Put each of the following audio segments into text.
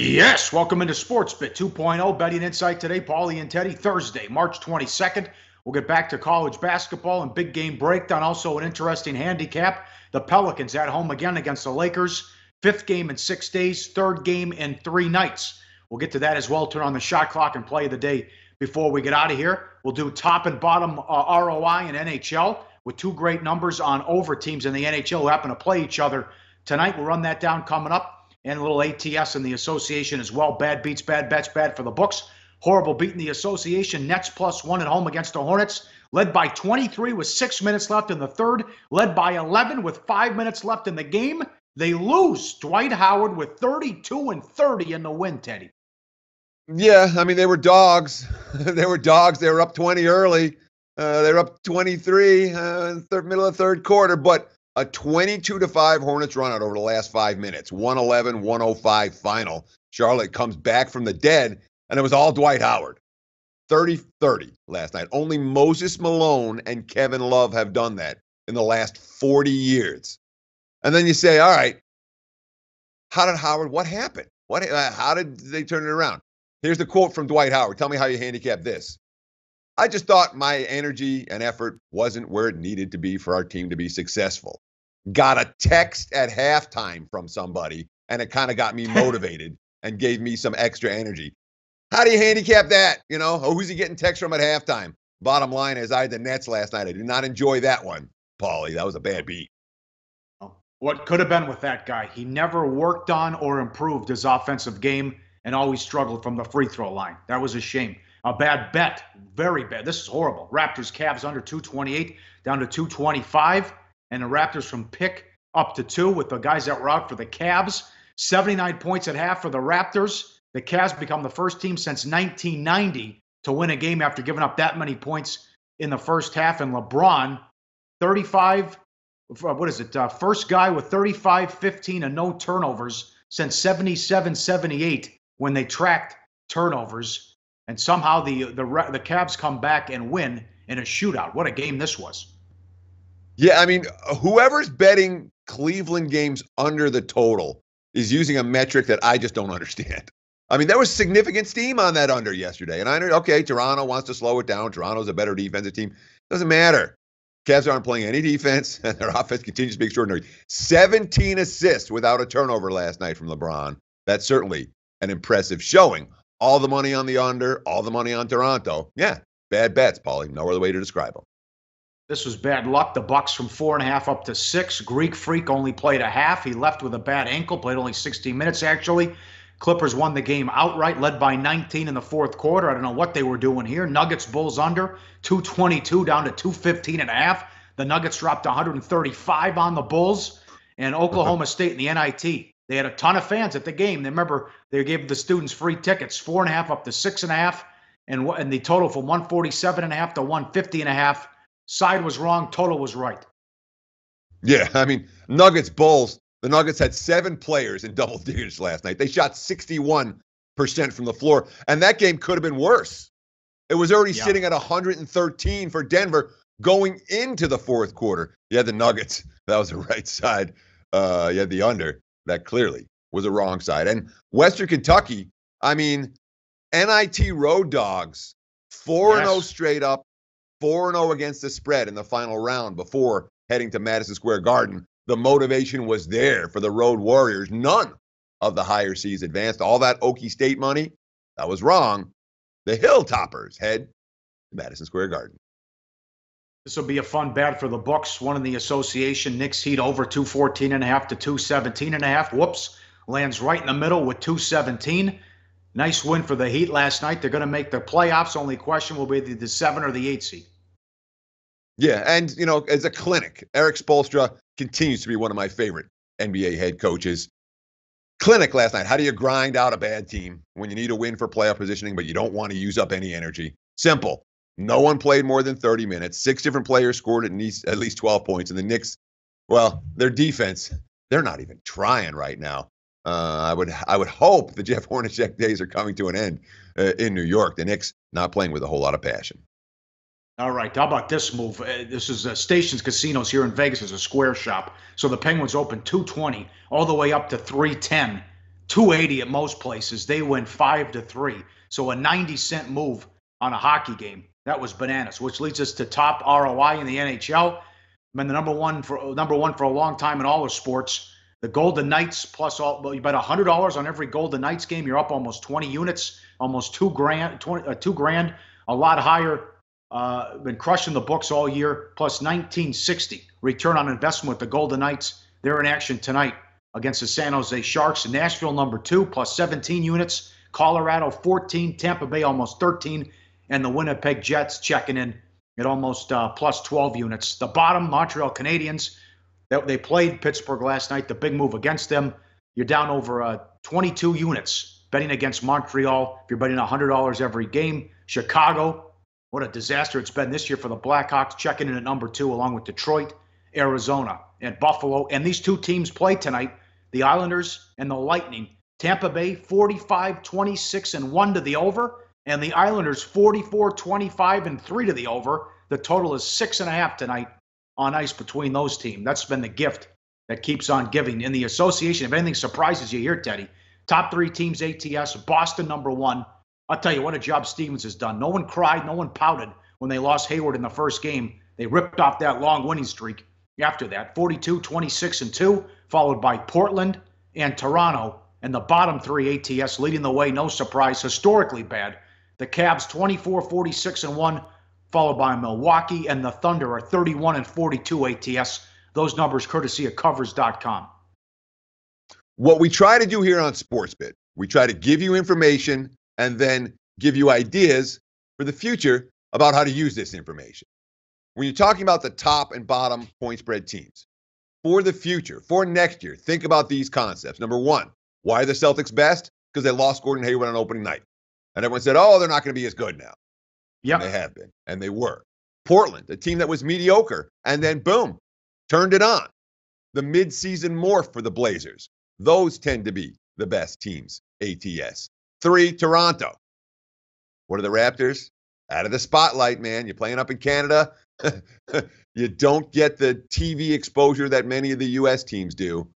Yes, welcome into SportsBit 2.0, betting insight today. Pauly and Teddy, Thursday, March 22nd. We'll get back to college basketball and big game breakdown. Also an interesting handicap. The Pelicans at home again against the Lakers. Fifth game in 6 days, third game in 3 nights. We'll get to that as well. Turn on the shot clock and play of the day before we get out of here. We'll do top and bottom ROI in NHL with 2 great numbers on over teams in the NHL who happen to play each other tonight. We'll run that down coming up. And a little ATS in the association as well. Bad beats, bad bets, bad for the books. Horrible beat in the association. Nets +1 at home against the Hornets. Led by 23 with 6 minutes left in the third. Led by 11 with 5 minutes left in the game. They lose. Dwight Howard with 32 and 30 in the win, Teddy. Yeah, I mean, they were dogs. They were dogs. They were up 20 early. They were up 23 in the middle of the third quarter. But a 22-5 Hornets run out over the last 5 minutes. 111-105 final. Charlotte comes back from the dead, and it was all Dwight Howard. 30-30 last night. Only Moses Malone and Kevin Love have done that in the last 40 years. And then you say, all right, what happened? How did they turn it around? Here's the quote from Dwight Howard. Tell me how you handicap this. I just thought my energy and effort wasn't where it needed to be for our team to be successful. Got a text at halftime from somebody, and it kind of got me motivated and gave me some extra energy. How do you handicap that? You know, who's he getting text from at halftime? Bottom line is I had the Nets last night. I did not enjoy that one, Pauly. That was a bad beat. What could have been with that guy? He never worked on or improved his offensive game and always struggled from the free throw line. That was a shame. A bad bet. Very bad. This is horrible. Raptors Cavs under 228 down to 225. And the Raptors from pick up to 2 with the guys that were out for the Cavs. 79 points at half for the Raptors. The Cavs become the first team since 1990 to win a game after giving up that many points in the first half. And LeBron, 35, first guy with 35, 15, and no turnovers since 77-78 when they tracked turnovers. And somehow the Cavs come back and win in a shootout. What a game this was. Yeah, I mean, whoever's betting Cleveland games under the total is using a metric that I just don't understand. I mean, there was significant steam on that under yesterday. And I know, okay, Toronto wants to slow it down. Toronto's a better defensive team. Doesn't matter. Cavs aren't playing any defense, and their offense continues to be extraordinary. 17 assists without a turnover last night from LeBron. That's certainly an impressive showing. All the money on the under, all the money on Toronto. Yeah, bad bets, Pauly. No other way to describe them. This was bad luck. The Bucks from 4.5 up to 6. Greek Freak only played a half. He left with a bad ankle, played only 16 minutes actually. Clippers won the game outright, led by 19 in the fourth quarter. I don't know what they were doing here. Nuggets Bulls under 222 down to 215.5. The Nuggets dropped 135 on the Bulls. And Oklahoma State in the NIT. They had a ton of fans at the game. They remember they gave the students free tickets, 4.5 up to 6.5, and the total from 147.5 to 150.5. Side was wrong, total was right. Yeah, I mean, Nuggets Bulls. The Nuggets had 7 players in double digits last night. They shot 61% from the floor, and that game could have been worse. It was already sitting at 113 for Denver going into the fourth quarter. You had the Nuggets. That was the right side. You had the under. That clearly was a wrong side. And Western Kentucky, I mean, NIT Road Dogs, 4-0 straight up, 4-0 against the spread in the final round before heading to Madison Square Garden. The motivation was there for the Road Warriors. None of the higher seeds advanced. All that Okie State money, that was wrong. The Hilltoppers head to Madison Square Garden. This will be a fun bet for the books. One in the association. Knicks Heat over 214.5 to 217.5. Whoops. Lands right in the middle with 217. Nice win for the Heat last night. They're going to make the playoffs. Only question will be the 7 or the 8 seed. Yeah, and, you know, as a clinic, Eric Spoelstra continues to be one of my favorite NBA head coaches. Clinic last night. How do you grind out a bad team when you need a win for playoff positioning, but you don't want to use up any energy? Simple. No one played more than 30 minutes. 6 different players scored at least 12 points. And the Knicks, well, their defense, they're not even trying right now. I would hope the Jeff Hornacek days are coming to an end in New York. The Knicks not playing with a whole lot of passion. All right, how about this move? This is Stations Casinos here in Vegas. Is a square shop. So the Penguins open 220 all the way up to 310. 280 at most places. They win 5-3. So a 90-cent move on a hockey game. That was bananas, which leads us to top ROI in the NHL. Been the number one for a long time in all the sports. The Golden Knights plus all. Well, you bet $100 on every Golden Knights game. You're up almost 20 units, almost $2,000. A lot higher. Been crushing the books all year. Plus 1960 return on investment with the Golden Knights. They're in action tonight against the San Jose Sharks. Nashville number 2 plus 17 units. Colorado 14. Tampa Bay almost 13. And the Winnipeg Jets checking in at almost plus 12 units. The bottom, Montreal Canadiens, they played Pittsburgh last night, the big move against them. You're down over 22 units betting against Montreal. If you're betting $100 every game. Chicago, what a disaster it's been this year for the Blackhawks, checking in at number 2 along with Detroit, Arizona, and Buffalo. And these two teams play tonight, the Islanders and the Lightning. Tampa Bay 45-26-1 to the over. And the Islanders 44-25-3 to the over. The total is 6.5 tonight on ice between those teams. That's been the gift that keeps on giving. In the association, if anything surprises you here, Teddy, top 3 teams ATS, Boston number 1. I'll tell you what a job Stevens has done. No one cried, no one pouted when they lost Hayward in the first game. They ripped off that long winning streak after that. 42-26-2, followed by Portland and Toronto. And the bottom 3 ATS leading the way, no surprise, historically bad. The Cavs 24-46-1, followed by Milwaukee, and the Thunder are 31-42 ATS. Those numbers courtesy of Covers.com. What we try to do here on SportsBit, we try to give you information and then give you ideas for the future about how to use this information. When you're talking about the top and bottom point spread teams, for the future, for next year, think about these concepts. Number 1, why are the Celtics best? Because they lost Gordon Hayward on opening night. And everyone said, oh, they're not going to be as good now. Yeah, they have been, and they were. Portland, a team that was mediocre, and then boom, turned it on. The midseason morph for the Blazers. Those tend to be the best teams, ATS. 3, Toronto. What are the Raptors? Out of the spotlight, man. You're playing up in Canada. You don't get the TV exposure that many of the U.S. teams do.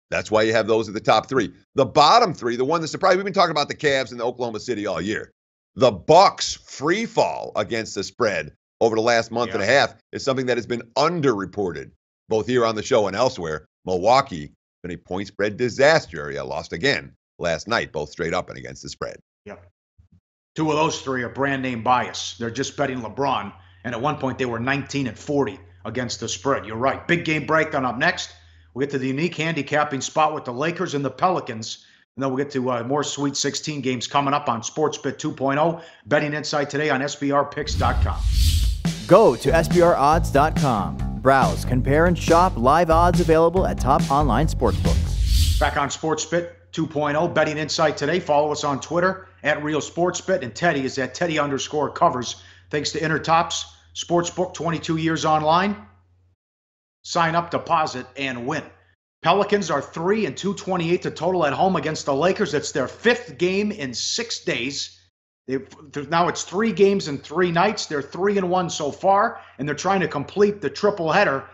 That's why you have those at the top 3. The bottom 3, the one that surprised, we've been talking about the Cavs and the Oklahoma City all year. The Bucks free fall against the spread over the last month and a half is something that has been underreported, both here on the show and elsewhere. Milwaukee, been a point spread disaster area, lost again last night, both straight up and against the spread. Yep. 2 of those 3 are brand name bias. They're just betting LeBron, and at one point they were 19-40 against the spread. You're right. Big game breakdown up next. We'll get to the unique handicapping spot with the Lakers and the Pelicans. And then we'll get to more Sweet 16 games coming up on SportsBit 2.0. Betting Insight today on SBRpicks.com. Go to SBRodds.com. Browse, compare, and shop live odds available at top online sportsbooks. Back on SportsBit 2.0. Betting Insight today. Follow us on Twitter at RealSportsBit. And Teddy is at Teddy_covers. Thanks to Intertops Sportsbook, 22 years online. Sign up, deposit, and win. Pelicans are 3-228 to total at home against the Lakers. It's their 5th game in 6 days. Now it's 3 games in 3 nights. They're 3-1 so far, and they're trying to complete the triple header.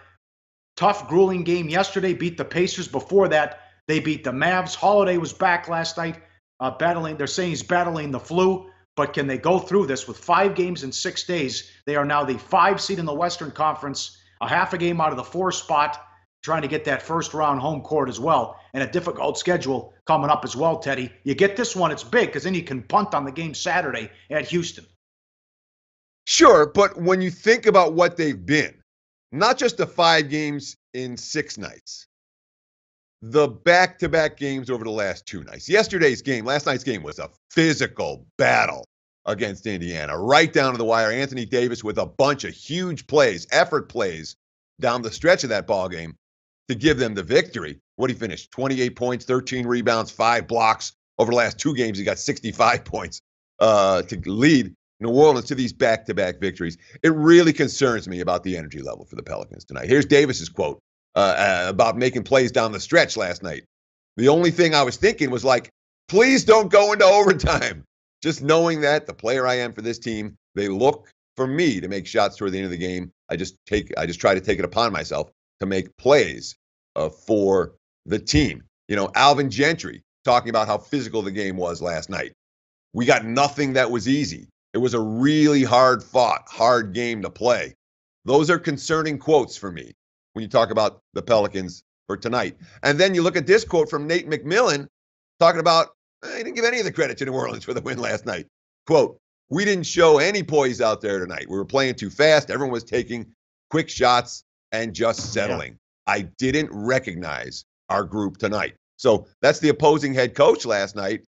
Tough, grueling game yesterday. Beat the Pacers. Before that, they beat the Mavs. Holiday was back last night, battling. They're saying he's battling the flu, but can they go through this with 5 games in 6 days? They are now the 5 seed in the Western Conference. A half a game out of the 4 spot, trying to get that first round home court as well. And a difficult schedule coming up as well, Teddy. You get this one, it's big, because then you can punt on the game Saturday at Houston. Sure, but when you think about what they've been, not just the 5 games in 6 nights, the back-to-back games over the last 2 nights. Last night's game was a physical battle against Indiana, right down to the wire. Anthony Davis with a bunch of huge plays, effort plays down the stretch of that ball game to give them the victory. What he finished? 28 points, 13 rebounds, 5 blocks. Over the last 2 games, he got 65 points to lead New Orleans to these back-to-back victories. It really concerns me about the energy level for the Pelicans tonight. Here's Davis's quote about making plays down the stretch last night. The only thing I was thinking was like, please don't go into overtime. Just knowing that the player I am for this team, they look for me to make shots toward the end of the game. I just try to take it upon myself to make plays for the team. You know, Alvin Gentry talking about how physical the game was last night. We got nothing that was easy. It was a really hard-fought, hard game to play. Those are concerning quotes for me when you talk about the Pelicans for tonight. And then you look at this quote from Nate McMillan talking about, he didn't give any of the credit to New Orleans for the win last night. Quote, "We didn't show any poise out there tonight. We were playing too fast. Everyone was taking quick shots and just settling. I didn't recognize our group tonight." So that's the opposing head coach last night.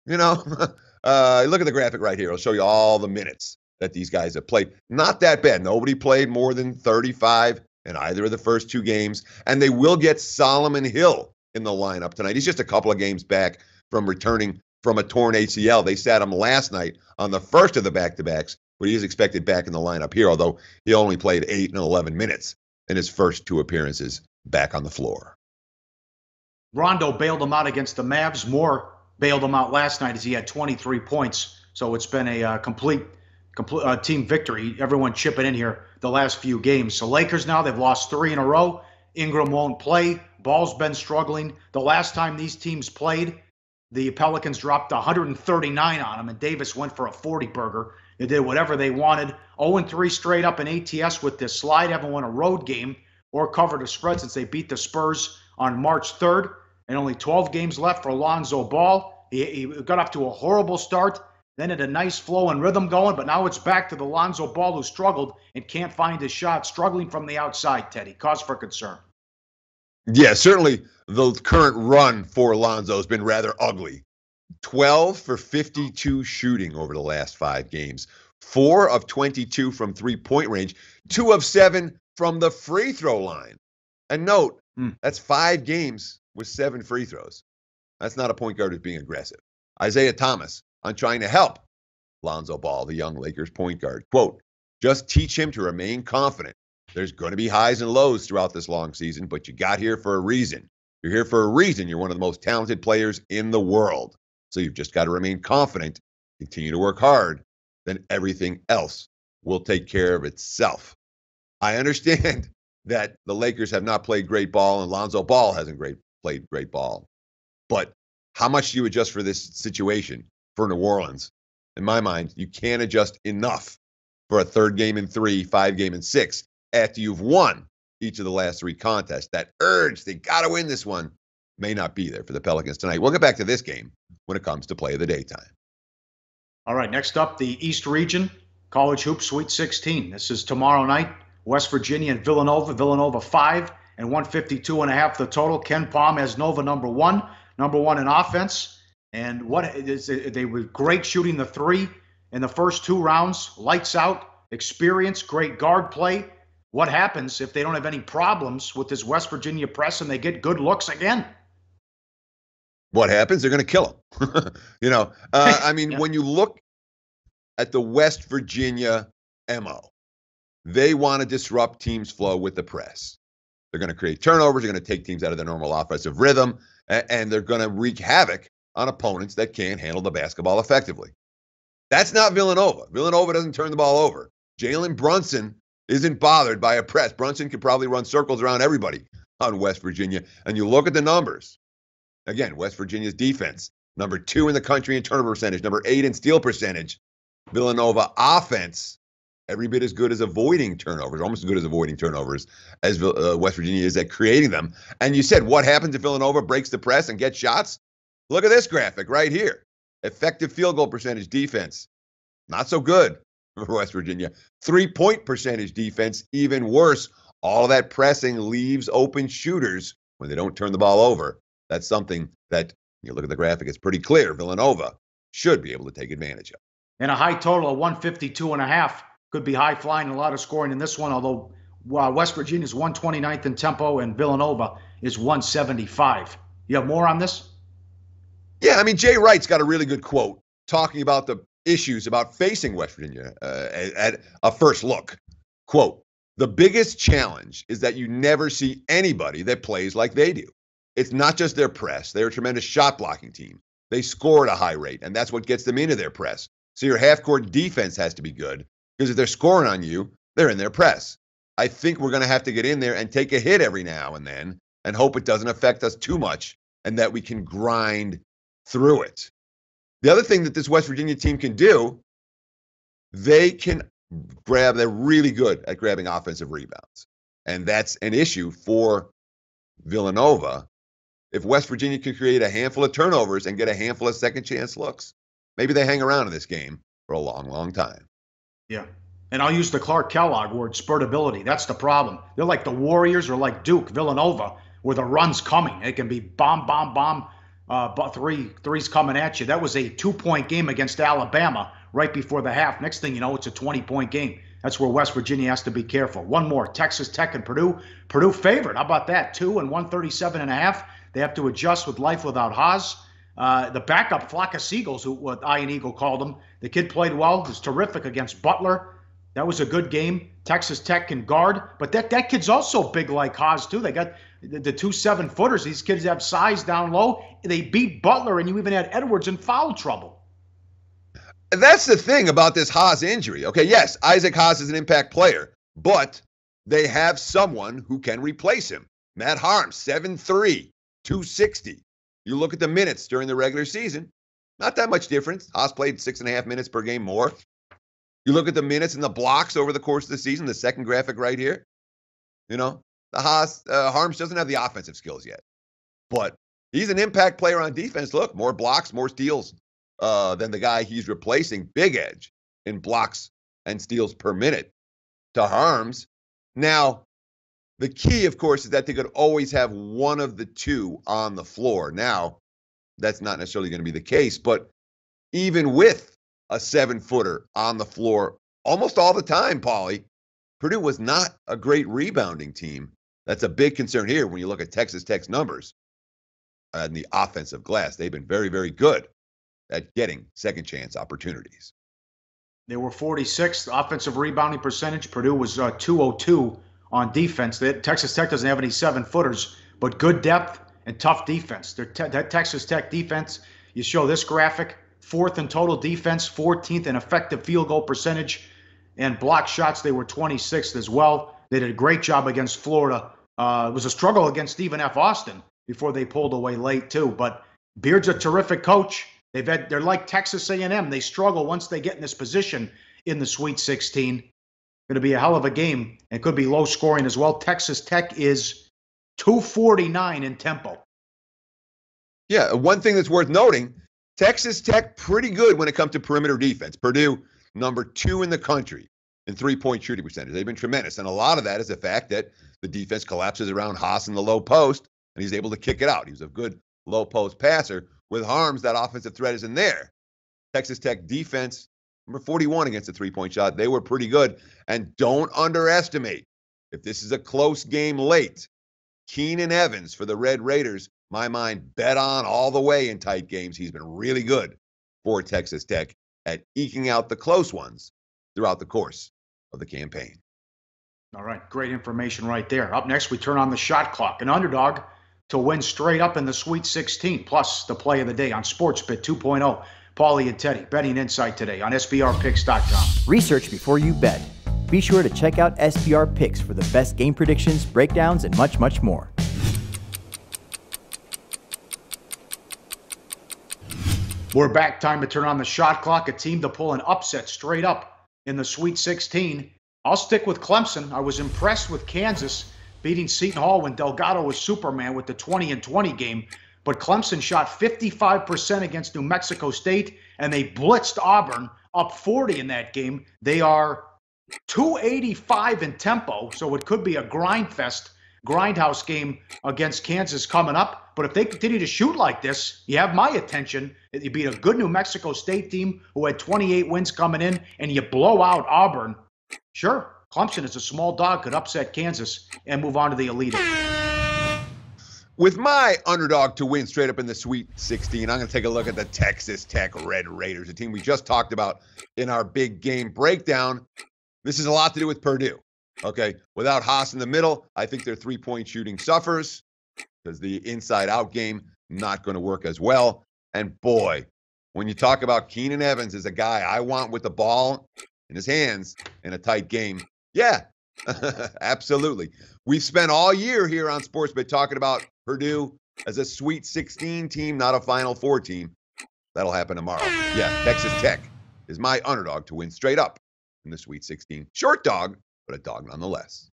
You know, look at the graphic right here. It'll show you all the minutes that these guys have played. Not that bad. Nobody played more than 35 in either of the first two games. And they will get Solomon Hill in the lineup tonight. He's just a couple of games back from returning from a torn ACL. They sat him last night on the first of the back-to-backs, but he is expected back in the lineup here, although he only played 8 and 11 minutes in his first two appearances back on the floor. Rondo bailed him out against the Mavs. Moore bailed him out last night as he had 23 points. So it's been a complete team victory. Everyone chipping in here the last few games. So Lakers now, they've lost 3 in a row. Ingram won't play. Ball's been struggling. The last time these teams played, the Pelicans dropped 139 on them, and Davis went for a 40-burger. They did whatever they wanted. 0-3 straight up in ATS with this slide. Haven't won a road game or covered a spread since they beat the Spurs on March 3rd. And only 12 games left for Lonzo Ball. He got off to a horrible start, then had a nice flow and rhythm going, but now it's back to the Lonzo Ball who struggled and can't find his shot, struggling from the outside, Teddy. Cause for concern. Yeah, certainly the current run for Lonzo has been rather ugly. 12 for 52 shooting over the last 5 games. 4 of 22 from three-point range. 2 of 7 from the free throw line. And note, that's 5 games with 7 free throws. That's not a point guard who's being aggressive. Isaiah Thomas on trying to help Lonzo Ball, the young Lakers point guard. Quote, "Just teach him to remain confident. There's going to be highs and lows throughout this long season, but you got here for a reason. You're here for a reason. You're one of the most talented players in the world. So you've just got to remain confident, continue to work hard, then everything else will take care of itself." I understand that the Lakers have not played great ball and Lonzo Ball hasn't played great ball. But how much do you adjust for this situation for New Orleans? In my mind, you can't adjust enough for a 3rd game in 3, 5 game in 6 after you've won each of the last 3 contests. That urge, they got to win this one, may not be there for the Pelicans tonight. We'll get back to this game when it comes to play of the daytime. All right, next up, the East Region, College Hoops Sweet 16. This is tomorrow night, West Virginia and Villanova. Villanova 5 and 152.5 the total. Ken Palm has Nova number one in offense. And they were great shooting the 3 in the first 2 rounds. Lights out, experience, great guard play. What happens if they don't have any problems with this West Virginia press and they get good looks again? What happens? They're going to kill them. I mean, when you look at the West Virginia MO, they want to disrupt teams' flow with the press. They're going to create turnovers. They're going to take teams out of their normal offensive rhythm, and they're going to wreak havoc on opponents that can't handle the basketball effectively. That's not Villanova. Villanova doesn't turn the ball over. Jalen Brunson isn't bothered by a press. Brunson could probably run circles around everybody on West Virginia. And you look at the numbers. Again, West Virginia's defense, number 2 in the country in turnover percentage, number 8 in steal percentage. Villanova offense, every bit as good as avoiding turnovers, almost as good as avoiding turnovers as West Virginia is at creating them. And you said, what happens if Villanova breaks the press and gets shots? Look at this graphic right here. Effective field goal percentage defense, not so good for West Virginia. 3-point percentage defense, even worse. All of that pressing leaves open shooters when they don't turn the ball over. That's something that, you look at the graphic, it's pretty clear Villanova should be able to take advantage of. And a high total of 152.5 could be high flying and a lot of scoring in this one, although West Virginia is 129th in tempo and Villanova is 175. You have more on this? Yeah, I mean, Jay Wright's got a really good quote talking about the issues about facing West Virginia at a first look. Quote, "The biggest challenge is that you never see anybody that plays like they do. It's not just their press. They're a tremendous shot blocking team. They score at a high rate, and that's what gets them into their press. So your half-court defense has to be good, because if they're scoring on you, they're in their press. I think we're going to have to get in there and take a hit every now and then and hope it doesn't affect us too much and that we can grind through it. The other thing that this West Virginia team can do, they're really good at grabbing offensive rebounds. And that's an issue for Villanova. If West Virginia can create a handful of turnovers and get a handful of second chance looks, maybe they hang around in this game for a long, long time. Yeah. And I'll use the Clark Kellogg word, spurtability. That's the problem. They're like the Warriors or like Duke, Villanova, where the run's coming. It can be bomb, but threes coming at you. That was a 2-point game against Alabama right before the half. Next thing you know, it's a 20-point game. That's where West Virginia has to be careful. One more, Texas Tech and Purdue. Purdue favored. How about that? 2 and 137.5. They have to adjust with life without Haas. The backup, Flock of Seagulls, what Ian Eagle called him. The kid played well. Was terrific against Butler. That was a good game. Texas Tech can guard. But that kid's also big like Haas, too. They got the 2 7-footers. These kids have size down low. They beat Butler, and you even had Edwards in foul trouble. That's the thing about this Haas injury. Okay, yes, Isaac Haas is an impact player, but they have someone who can replace him. Matt Harms, 7'3", 260. You look at the minutes during the regular season, not that much difference. Haas played 6.5 minutes per game more. You look at the minutes and the blocks over the course of the season, the second graphic right here. You know, the Harms doesn't have the offensive skills yet, but he's an impact player on defense. Look, more blocks, more steals than the guy he's replacing, Big Edge, in blocks and steals per minute to Harms. Now, the key, of course, is that they could always have one of the two on the floor. Now, that's not necessarily going to be the case, but even with a 7-footer on the floor almost all the time, Pauly, Purdue was not a great rebounding team. That's a big concern here when you look at Texas Tech's numbers and the offensive glass. They've been very, very good at getting second chance opportunities. They were 46th offensive rebounding percentage. Purdue was 202 on defense. Texas Tech doesn't have any 7-footers, but good depth and tough defense. That Texas Tech defense, you show this graphic, 4th in total defense, 14th in effective field goal percentage, and block shots, they were 26th as well. They did a great job against Florida. It was a struggle against Stephen F. Austin before they pulled away late too. But Beard's a terrific coach. They're like Texas A&M. They struggle once they get in this position in the Sweet 16. Going to be a hell of a game. It could be low scoring as well. Texas Tech is 249 in tempo. Yeah, one thing that's worth noting, Texas Tech pretty good when it comes to perimeter defense. Purdue, number 2 in the country in three-point shooting percentage. They've been tremendous, and a lot of that is the fact that the defense collapses around Haas in the low post, and he's able to kick it out. He's a good low post passer. With Harms, that offensive threat isn't there. Texas Tech defense, number 41 against the three-point shot. They were pretty good. And don't underestimate, if this is a close game late, Keenan Evans for the Red Raiders, my mind, bet on all the way in tight games. He's been really good for Texas Tech at eking out the close ones throughout the course of the campaign. All right, great information right there. Up next, we turn on the shot clock. An underdog to win straight up in the Sweet 16, plus the play of the day on SportsBit 2.0. Pauly and Teddy, betting insight today on SBRpicks.com. Research before you bet. Be sure to check out SBR Picks for the best game predictions, breakdowns, and much, much more. We're back. Time to turn on the shot clock. A team to pull an upset straight up in the Sweet 16. I'll stick with Clemson. I was impressed with Kansas beating Seton Hall when Delgado was Superman with the 20-20 game. But Clemson shot 55% against New Mexico State, and they blitzed Auburn up 40 in that game. They are 285 in tempo, so it could be a grindhouse game against Kansas coming up. But if they continue to shoot like this, you have my attention. You beat a good New Mexico State team who had 28 wins coming in, and you blow out Auburn. Sure, Clemson is a small dog, could upset Kansas and move on to the Elite Eight. With my underdog to win straight up in the Sweet 16, I'm going to take a look at the Texas Tech Red Raiders, a team we just talked about in our big game breakdown. This has a lot to do with Purdue. Okay, without Haas in the middle, I think their three-point shooting suffers because the inside-out game not going to work as well. And boy, when you talk about Keenan Evans as a guy I want with the ball in his hands in a tight game, yeah, absolutely. We've spent all year here on SportsBet talking about Purdue as a Sweet 16 team, not a Final Four team. That'll happen tomorrow. Yeah, Texas Tech is my underdog to win straight up in the Sweet 16. Short dog, but a dog nonetheless.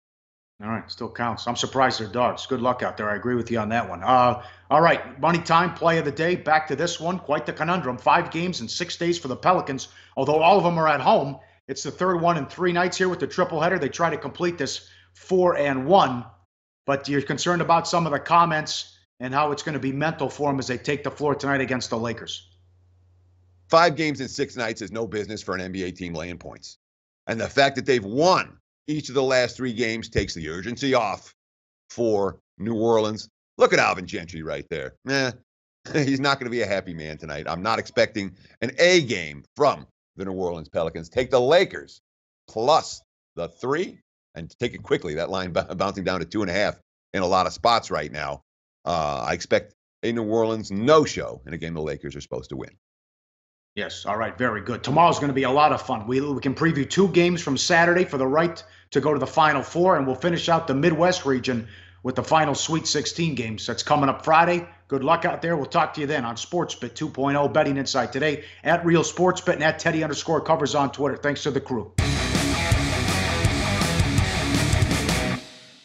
All right, still counts. I'm surprised they're dogs. Good luck out there. I agree with you on that one. All right, money time, play of the day. Back to this one. Quite the conundrum. 5 games in 6 days for the Pelicans. Although all of them are at home, it's the third one in 3 nights here with the triple header. They try to complete this 4-1. But you're concerned about some of the comments and how it's going to be mental for them as they take the floor tonight against the Lakers. 5 games in 6 nights is no business for an NBA team laying points. And the fact that they've won each of the last 3 games takes the urgency off for New Orleans. Look at Alvin Gentry right there. He's not going to be a happy man tonight. I'm not expecting an A game from the New Orleans Pelicans. Take the Lakers plus the 3 and take it quickly. That line bouncing down to 2.5 in a lot of spots right now. I expect a New Orleans no-show in a game the Lakers are supposed to win. Yes. All right. Very good. Tomorrow's going to be a lot of fun. We can preview 2 games from Saturday for the right to go to the Final Four, and we'll finish out the Midwest region with the final Sweet 16 games. That's coming up Friday. Good luck out there. We'll talk to you then on SportsBit 2.0 Betting Insight today at Real SportsBet and at Teddy_Covers on Twitter. Thanks to the crew.